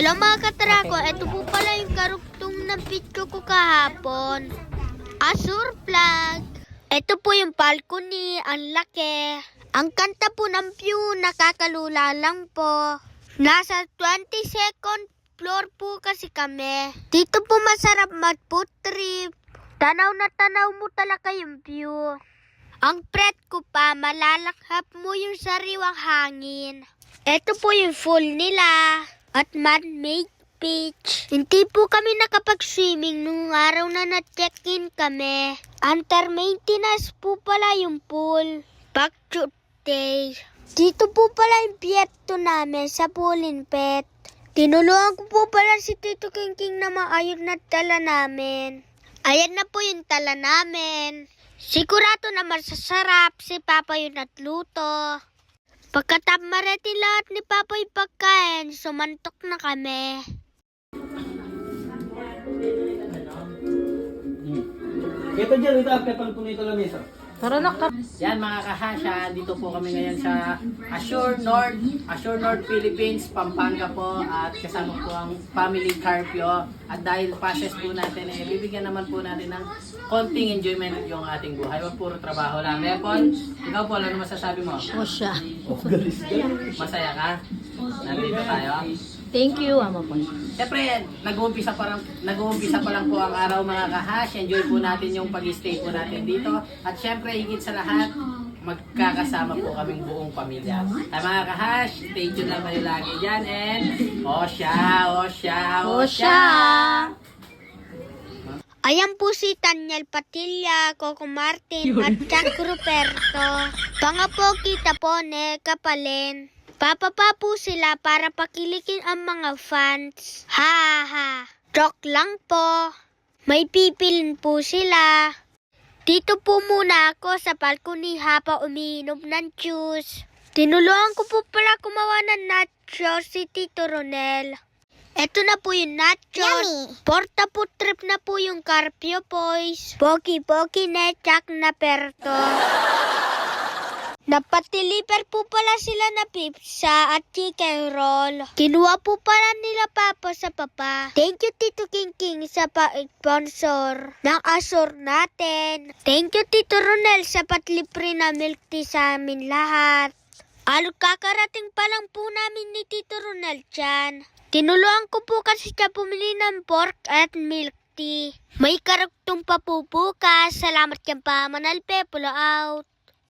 Hello mga katrako, ito po pala yung karugtong na video ko kahapon. Azure flag. Ito po yung balcony, ang laki. Ang kanta po ng view, nakakalula lang po. Nasa 22nd floor po kasi kami. Dito po masarap mag-food trip. Tanaw na tanaw mo talaga yung view. Ang pret ko pa, malalakhap mo yung sariwang hangin. Ito po yung pool nila at man-made beach. Hindi po kami nakapag-swimming nung araw na na-check-in kami. Under maintenance po pala yung pool. Back to day. Dito po pala yung pieto namin sa Pulin Pet. Tinulungan ko po pala si Tito King na maayos na tala namin. Ayan na po yung tala namin. Sigurado na masasarap si Papa yung natluto. Pagkatapos mareti lahat ni Papa yung pagkain, sumantok na kami. Ito dyan, ito ang pang punito lang isa. Tara na ka. Yan mga kahasya, dito po kami ngayon sa Azure North Philippines, Pampanga po, at kasama po ang Family Carpio. At dahil passes po natin, bibigyan naman po natin ng konting enjoyment yung ating buhay. Huwag puro trabaho lang. Lepon, ikaw po, ano masasabi mo? O siya. Masaya ka? Nandito tayo? Thank you, Ama po. Siyempre, nag-uumpisa pa lang po ang araw mga kahash. Enjoy po natin yung pag-stay po natin dito. At siyempre, higit sa lahat, magkakasama po kaming buong pamilya. Ay mga kahash, stay tuned lang kayo lagi dyan. And, Osha! Ayan po si Tanyel Patilla, Coco Martin, at Jack Ruperto. Panga po kita po, Kapalin. Papapa po sila para pakilikin ang mga fans. Ha ha. Joke lang po. May pipilin po sila. Dito po muna ako sa balcony habang umiinom ng juice. Tinulungan ko po pala kumawa ng nachos si Tito Ronel. Eto na po yung nachos. Porta po trip na po yung Carpio Boys. Pogi-pogi na Jack na Perto. Napatiliper po pala sila na pizza at chicken roll. Kinuha po pala nila Papa sa Papa. Thank you Tito King sa pa-sponsor ng Azure natin. Thank you Tito Ronel sa patlibre na milk tea sa amin lahat. Kakarating pa lang po namin ni Tito Ronel dyan. Tinulungan ko po kasi siya bumili ng pork at milk tea. May karugtong pa po bukas. Salamat yan pa, Manalpe, pulo out.